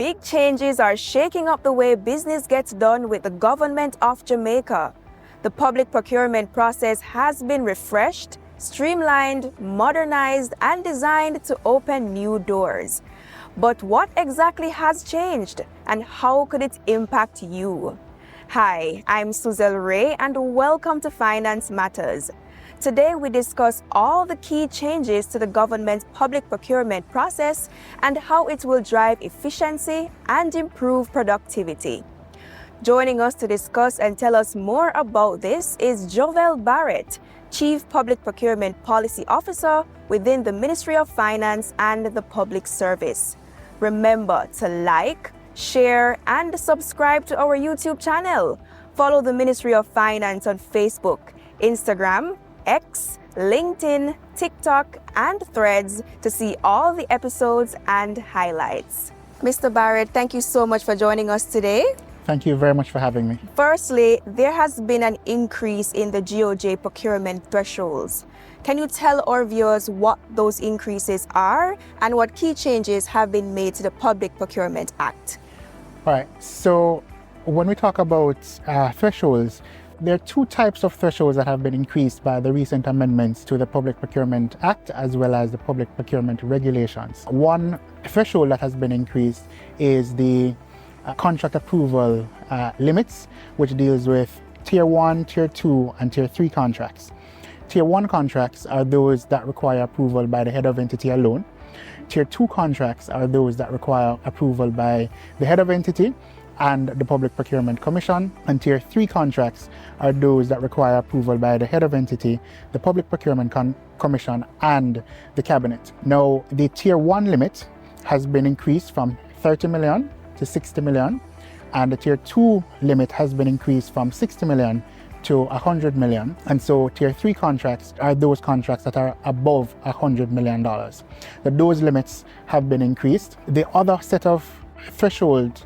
Big changes are shaking up the way business gets done with the government of Jamaica. The public procurement process has been refreshed, streamlined, modernized, and designed to open new doors. But what exactly has changed, and how could it impact you? Hi, I'm Jovell Ray, and welcome to Finance Matters. Today we discuss all the key changes to the government's public procurement process and how it will drive efficiency and improve productivity. Joining us to discuss and tell us more about this is Jovell Barrett, Chief Public Procurement Policy Officer within the Ministry of Finance and the Public Service. Remember to like, share, and subscribe to our YouTube channel. Follow the Ministry of Finance on Facebook, Instagram, X, LinkedIn, TikTok, and Threads to see all the episodes and highlights. Mr. Barrett, thank you so much for joining us today. Thank you very much for having me. Firstly, there has been an increase in the GOJ procurement thresholds. Can you tell our viewers what those increases are and what key changes have been made to the Public Procurement Act? All right, so when we talk about thresholds, there are two types of thresholds that have been increased by the recent amendments to the Public Procurement Act as well as the Public Procurement Regulations. One threshold that has been increased is the contract approval limits, which deals with Tier 1, Tier 2, and Tier 3 contracts. Tier 1 contracts are those that require approval by the head of entity alone. Tier 2 contracts are those that require approval by the head of entity and the Public Procurement Commission, and Tier 3 contracts are those that require approval by the head of entity, the Public Procurement Commission, and the Cabinet. Now, the Tier 1 limit has been increased from 30 million to 60 million, and the Tier 2 limit has been increased from 60 million to 100 million. And so Tier 3 contracts are those contracts that are above $100 million. Those limits have been increased. The other set of threshold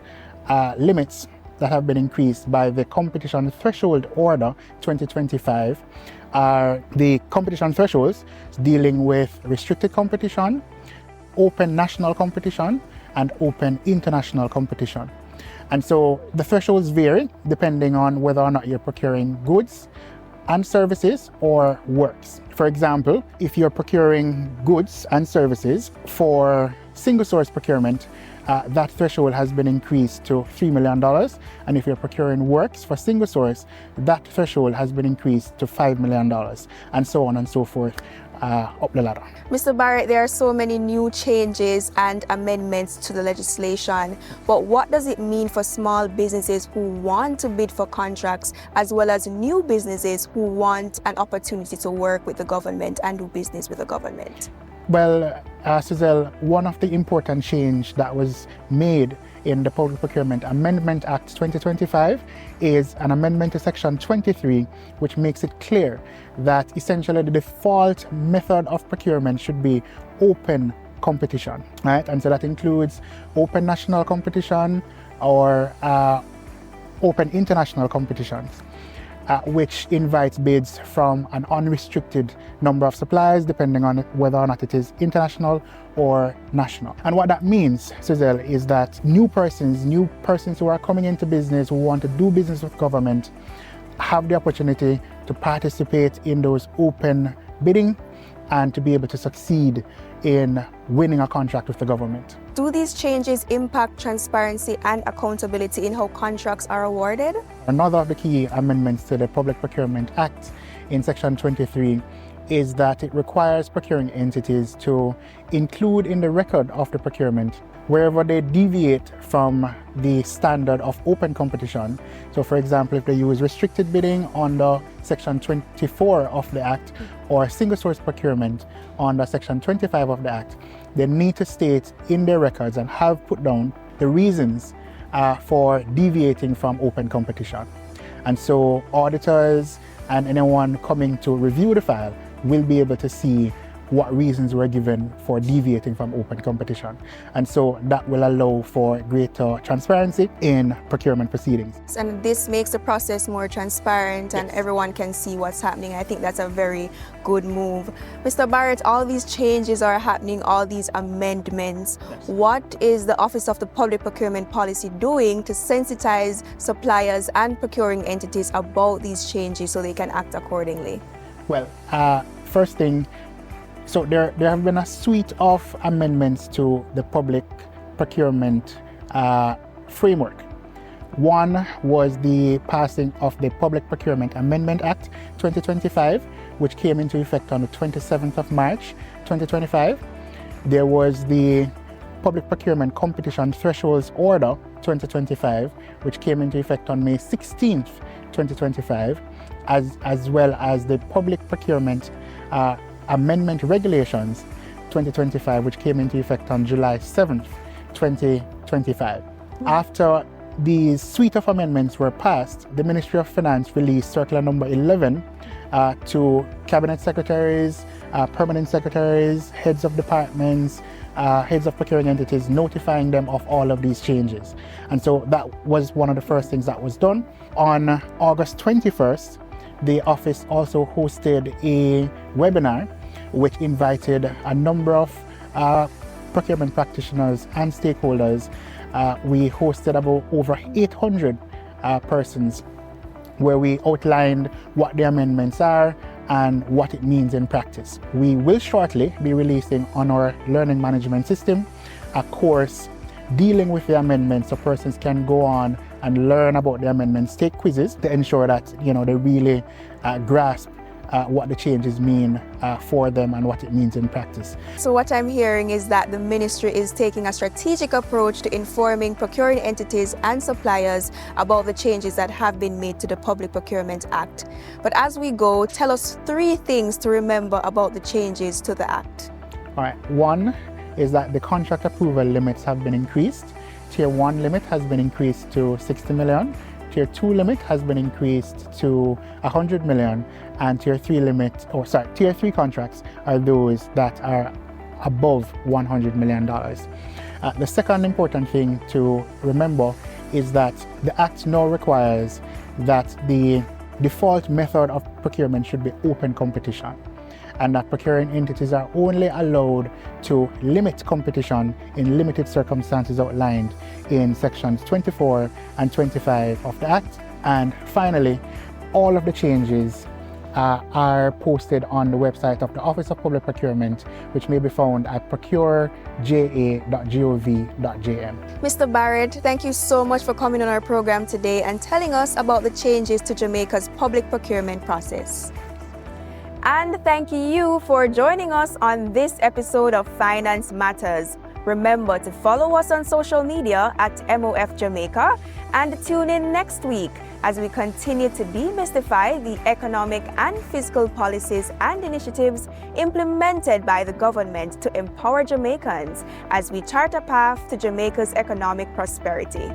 limits that have been increased by the Competition Threshold Order 2025 are the competition thresholds dealing with restricted competition, open national competition, and open international competition. And so the thresholds vary depending on whether or not you're procuring goods and services or works. For example, if you're procuring goods and services for single source procurement, that threshold has been increased to $3 million. And if you're procuring works for single source, that threshold has been increased to $5 million, and so on and so forth up the ladder. Mr. Barrett, there are so many new changes and amendments to the legislation, but what does it mean for small businesses who want to bid for contracts, as well as new businesses who want an opportunity to work with the government and do business with the government? Well, Jovell, one of the important change that was made in the Public Procurement Amendment Act 2025 is an amendment to Section 23, which makes it clear that essentially the default method of procurement should be open competition, right? And so that includes open national competition or open international competitions, which invites bids from an unrestricted number of suppliers, depending on whether or not it is international or national. And what that means, Jovell, is that new persons who are coming into business, who want to do business with government, have the opportunity to participate in those open bidding and to be able to succeed in winning a contract with the government. Do these changes impact transparency and accountability in how contracts are awarded? Another of the key amendments to the Public Procurement Act in Section 23 is that it requires procuring entities to include in the record of the procurement wherever they deviate from the standard of open competition. So for example, if they use restricted bidding under Section 24 of the Act or single source procurement under Section 25 of the Act, they need to state in their records and have put down the reasons for deviating from open competition. And so auditors and anyone coming to review the file will be able to see what reasons were given for deviating from open competition. And so that will allow for greater transparency in procurement proceedings. And this makes the process more transparent and Yes. everyone can see what's happening. I think that's a very good move. Mr. Barrett, all these changes are happening, all these amendments. Yes. What is the Office of the Public Procurement Policy doing to sensitize suppliers and procuring entities about these changes so they can act accordingly? Well, first thing, so there have been a suite of amendments to the public procurement framework. One was the passing of the Public Procurement Amendment Act 2025, which came into effect on the 27th of March 2025. There was the Public Procurement Competition Thresholds Order 2025, which came into effect on May 16th, 2025, as well as the Public Procurement Amendment Regulations 2025, which came into effect on July 7th, 2025. After these suite of amendments were passed, the Ministry of Finance released Circular Number 11 to Cabinet Secretaries, Permanent Secretaries, heads of departments, heads of procuring entities, notifying them of all of these changes. And so that was one of the first things that was done. On August 21st, the office also hosted a webinar which invited a number of procurement practitioners and stakeholders. We hosted about over 800 persons where we outlined what the amendments are and what it means in practice. We will shortly be releasing on our learning management system a course dealing with the amendments so persons can go on and learn about the amendments, take quizzes to ensure that they really grasp what the changes mean for them and what it means in practice. So what I'm hearing is that the ministry is taking a strategic approach to informing procuring entities and suppliers about the changes that have been made to the Public Procurement Act. But as we go, tell us 3 things to remember about the changes to the Act. All right. One is that the contract approval limits have been increased. Tier 1 limit has been increased to 60 million. Tier 2 limit has been increased to 100 million, and Tier 3 contracts are those that are above $100 million. The second important thing to remember is that the Act now requires that the default method of procurement should be open competition, and that procuring entities are only allowed to limit competition in limited circumstances outlined in sections 24 and 25 of the Act. And finally, all of the changes are posted on the website of the Office of Public Procurement, which may be found at procureja.gov.jm. Mr. Barrett, thank you so much for coming on our program today and telling us about the changes to Jamaica's public procurement process. And thank you for joining us on this episode of Finance Matters. Remember to follow us on social media at MOF Jamaica and tune in next week as we continue to demystify the economic and fiscal policies and initiatives implemented by the government to empower Jamaicans as we chart a path to Jamaica's economic prosperity.